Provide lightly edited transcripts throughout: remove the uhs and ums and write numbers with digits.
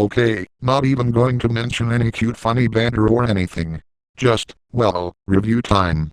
Okay, not even going to mention any cute funny banter or anything. Just, well, review time.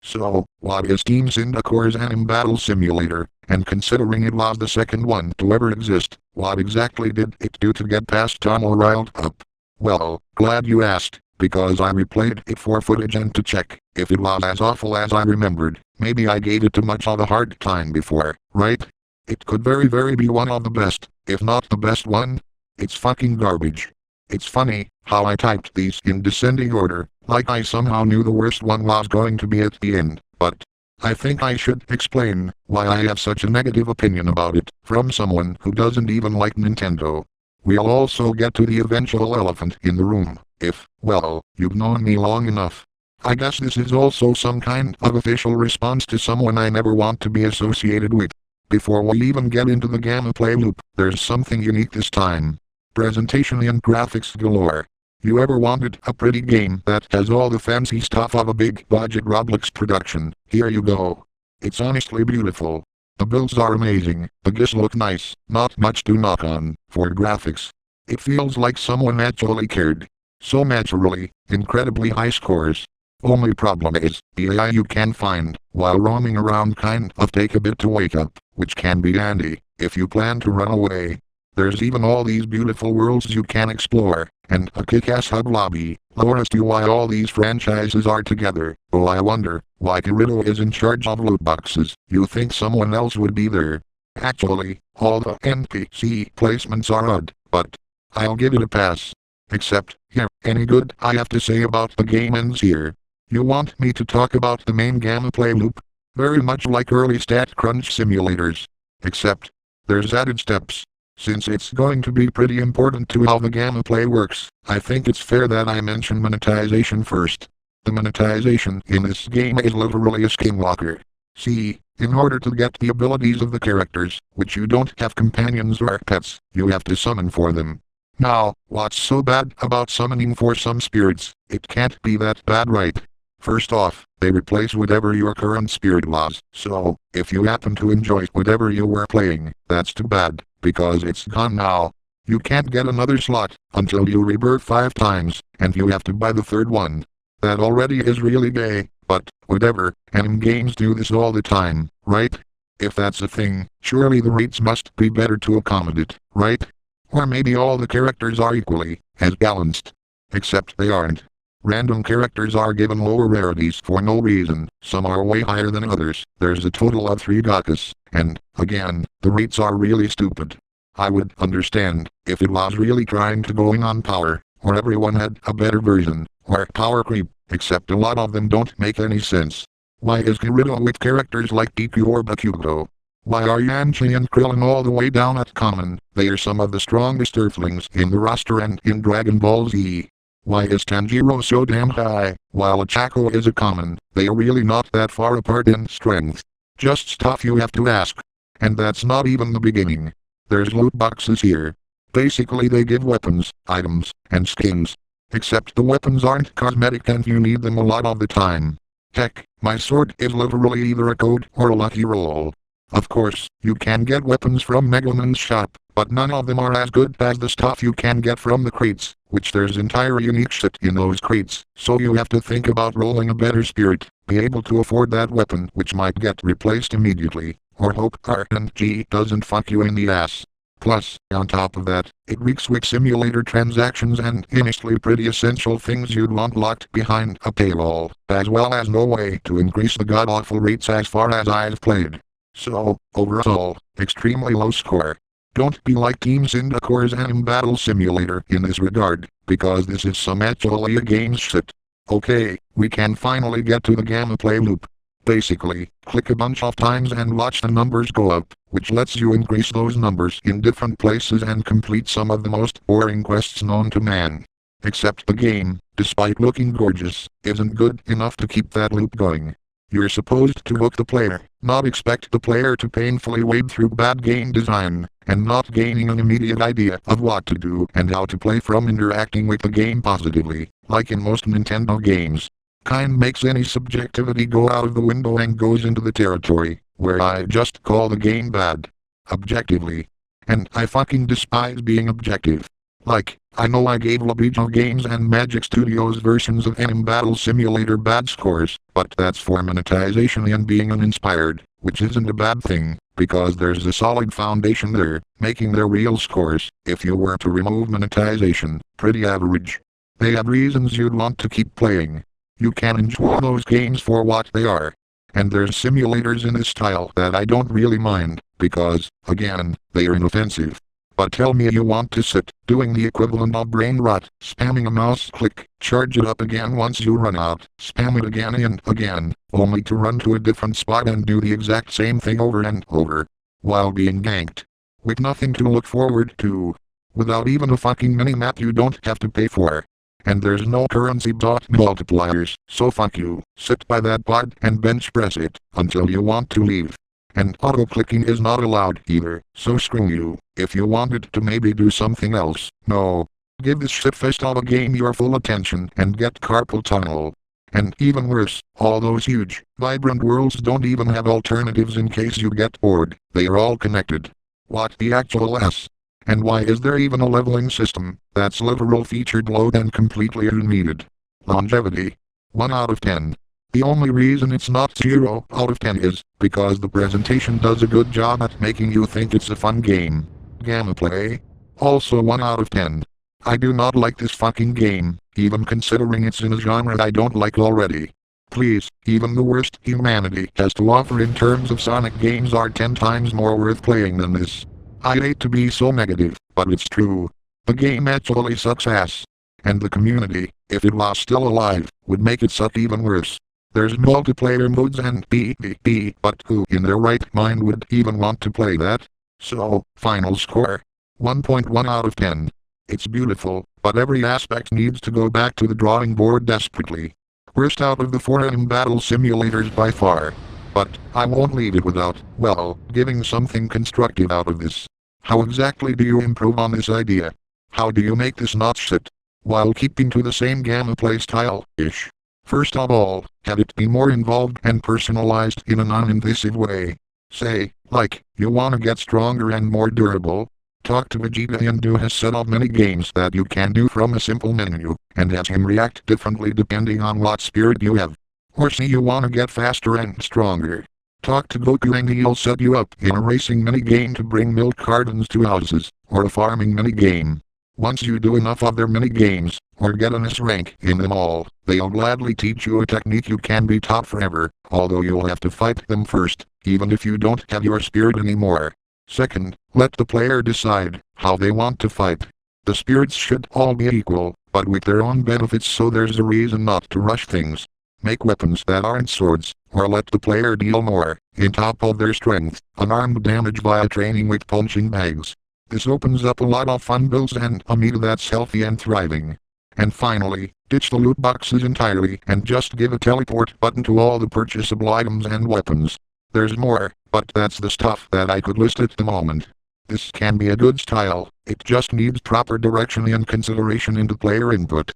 So, what is Team Syndacore's anime battle simulator? And considering it was the second one to ever exist, what exactly did it do to get past Tomo riled up? Well, glad you asked, because I replayed it for footage and to check if it was as awful as I remembered. Maybe I gave it too much of a hard time before, right? It could very be one of the best, if not the best one. It's fucking garbage. It's funny how I typed these in descending order, like I somehow knew the worst one was going to be at the end, but I think I should explain why I have such a negative opinion about it from someone who doesn't even like Nintendo. We'll also get to the eventual elephant in the room, if, well, you've known me long enough. I guess this is also some kind of official response to someone I never want to be associated with. Before we even get into the gameplay loop, there's something unique this time. Presentation and graphics galore. You ever wanted a pretty game that has all the fancy stuff of a big budget ROBLOX production? Here you go. It's honestly beautiful. The builds are amazing, the GIFs look nice, not much to knock on, for graphics. It feels like someone actually cared. So naturally, incredibly high scores. Only problem is, the AI you can find, while roaming around kind of take a bit to wake up, which can be handy, if you plan to run away. There's even all these beautiful worlds you can explore, and a kick-ass hub lobby. Lore as to why all these franchises are together. Oh, I wonder why Kirito is in charge of loot boxes. You think someone else would be there. Actually, all the NPC placements are odd, but I'll give it a pass. Except, here, any good I have to say about the game ends here. You want me to talk about the main gameplay loop? Very much like early stat crunch simulators. Except, there's added steps. Since it's going to be pretty important to how the gameplay works, I think it's fair that I mention monetization first. The monetization in this game is literally a skinwalker. See, in order to get the abilities of the characters, which you don't have companions or pets, you have to summon for them. Now, what's so bad about summoning for some spirits? It can't be that bad, right? First off, they replace whatever your current spirit was, so, if you happen to enjoy whatever you were playing, that's too bad, because it's gone now. You can't get another slot until you rebirth 5 times, and you have to buy the third one. That already is really gay, but whatever, anime games do this all the time, right? If that's a thing, surely the rates must be better to accommodate, right? Or maybe all the characters are equally as balanced. Except they aren't. Random characters are given lower rarities for no reason, some are way higher than others. There's a total of 3 gakas, and, again, the rates are really stupid. I would understand if it was really trying to going on power, or everyone had a better version, or power creep, except a lot of them don't make any sense. Why is Kirito with characters like Deku or Bakugo? Why are Yanchi and Krillin all the way down at common? They are some of the strongest earthlings in the roster and in Dragon Ball Z. Why is Tanjiro so damn high, while Ochako is a common? They are really not that far apart in strength. Just stuff you have to ask. And that's not even the beginning. There's loot boxes here. Basically they give weapons, items, and skins. Except the weapons aren't cosmetic and you need them a lot of the time. Heck, my sword is literally either a code or a lucky roll. Of course, you can get weapons from Megaman's shop, but none of them are as good as the stuff you can get from the crates, which there's entire unique shit in those crates, so you have to think about rolling a better spirit, be able to afford that weapon which might get replaced immediately, or hope RNG doesn't fuck you in the ass. Plus, on top of that, it reeks with simulator transactions and honestly pretty essential things you'd want locked behind a paywall, as well as no way to increase the god-awful rates as far as I've played. So, overall, extremely low score. Don't be like Team Syndacore's anime battle simulator in this regard, because this is some actually a game's shit. Okay, we can finally get to the gameplay loop. Basically, click a bunch of times and watch the numbers go up, which lets you increase those numbers in different places and complete some of the most boring quests known to man. Except the game, despite looking gorgeous, isn't good enough to keep that loop going. You're supposed to hook the player, not expect the player to painfully wade through bad game design, and not gaining an immediate idea of what to do and how to play from interacting with the game positively, like in most Nintendo games. Kind makes any subjectivity go out of the window and goes into the territory, where I just call the game bad. Objectively. And I fucking despise being objective. Like, I know I gave LaBijo Games and Magic Studios versions of Anime Battle Simulator bad scores, but that's for monetization and being uninspired, which isn't a bad thing, because there's a solid foundation there, making their real scores, if you were to remove monetization, pretty average. They have reasons you'd want to keep playing. You can enjoy those games for what they are. And there's simulators in this style that I don't really mind, because, again, they are inoffensive. But tell me you want to sit, doing the equivalent of brain rot, spamming a mouse click, charge it up again once you run out, spam it again and again, only to run to a different spot and do the exact same thing over and over, while being ganked. With nothing to look forward to. Without even a fucking mini-map you don't have to pay for. And there's no currency bot multipliers, so fuck you, sit by that pod and bench press it, until you want to leave. And auto-clicking is not allowed either, so screw you, if you wanted to maybe do something else, no. Give this shitfest of a game your full attention and get carpal tunnel. And even worse, all those huge, vibrant worlds don't even have alternatives in case you get bored, they are all connected. What the actual S? And why is there even a leveling system, that's literal featured load and completely unneeded? Longevity. 1 out of 10. The only reason it's not 0 out of 10 is because the presentation does a good job at making you think it's a fun game. Gameplay. Also 1 out of 10. I do not like this fucking game, even considering it's in a genre I don't like already. Please, even the worst humanity has to offer in terms of Sonic games are 10 times more worth playing than this. I hate to be so negative, but it's true. The game actually sucks ass. And the community, if it was still alive, would make it suck even worse. There's multiplayer modes and PvP, but who in their right mind would even want to play that? So, final score. 1.1 out of 10. It's beautiful, but every aspect needs to go back to the drawing board desperately. Worst out of the 4 anime battle simulators by far. But, I won't leave it without, well, giving something constructive out of this. How exactly do you improve on this idea? How do you make this not shit, while keeping to the same gameplay style-ish? First of all, have it be more involved and personalized in a non-invasive way. Say, like, you wanna get stronger and more durable? Talk to Vegeta and do his set of mini games that you can do from a simple menu, and have him react differently depending on what spirit you have. Or say you wanna get faster and stronger. Talk to Goku and he'll set you up in a racing mini game to bring milk cartons to houses, or a farming mini game. Once you do enough of their mini games, or get an S rank in them all, they'll gladly teach you a technique you can be taught forever, although you'll have to fight them first, even if you don't have your spirit anymore. Second, let the player decide how they want to fight. The spirits should all be equal, but with their own benefits, so there's a reason not to rush things. Make weapons that aren't swords, or let the player deal more, in top of their strength, unarmed damage via training with punching bags. This opens up a lot of fun builds and a meta that's healthy and thriving. And finally, ditch the loot boxes entirely and just give a teleport button to all the purchasable items and weapons. There's more, but that's the stuff that I could list at the moment. This can be a good style, it just needs proper direction and consideration into player input.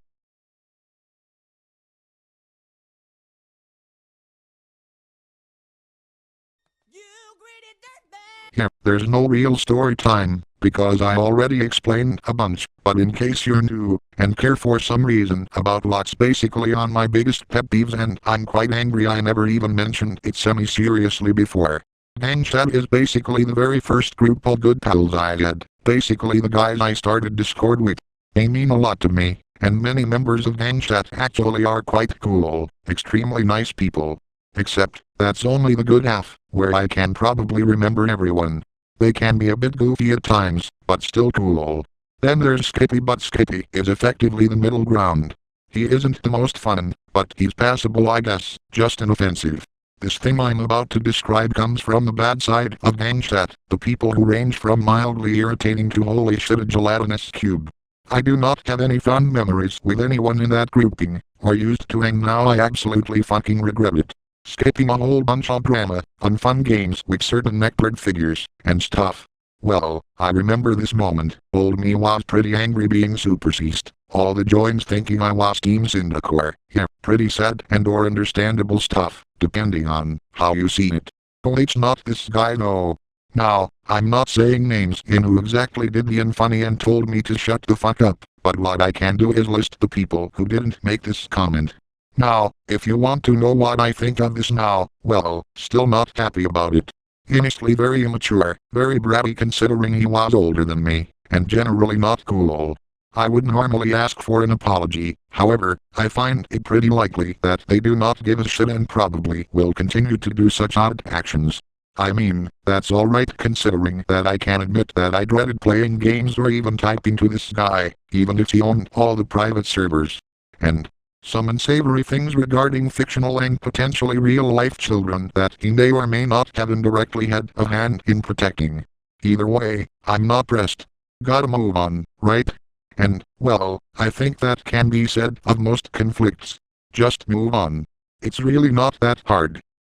Here, there's no real story time, because I already explained a bunch, but in case you're new, and care for some reason about what's basically on my biggest pet peeves, and I'm quite angry I never even mentioned it semi-seriously before. Gang chat is basically the very first group of good pals I had, basically the guys I started Discord with. They mean a lot to me, and many members of gang chat actually are quite cool, extremely nice people. Except, that's only the good half, where I can probably remember everyone. They can be a bit goofy at times, but still cool. Then there's Skippy, but Skippy is effectively the middle ground. He isn't the most fun, but he's passable, I guess, just inoffensive. This thing I'm about to describe comes from the bad side of gang chat, the people who range from mildly irritating to holy shit a gelatinous cube. I do not have any fond memories with anyone in that grouping, or used to, and now I absolutely fucking regret it. Skipping a whole bunch of drama, unfun games with certain neckbird figures, and stuff. Well, I remember this moment. Old me was pretty angry being supersized. All the joins thinking I was Team Syndacore. Yeah, pretty sad and or understandable stuff, depending on how you see it. Oh, it's not this guy, no. Now, I'm not saying names in who exactly did the unfunny and told me to shut the fuck up, but what I can do is list the people who didn't make this comment. Now, if you want to know what I think of this now, well, still not happy about it. Honestly very immature, very bratty considering he was older than me, and generally not cool. I would normally ask for an apology, however, I find it pretty likely that they do not give a shit and probably will continue to do such odd actions. I mean, that's alright considering that I can admit that I dreaded playing games or even typing to this guy, even if he owned all the private servers. And some unsavory things regarding fictional and potentially real-life children that he may or may not have indirectly had a hand in protecting. Either way, I'm not pressed. Gotta move on, right? And, well, I think that can be said of most conflicts. Just move on. It's really not that hard.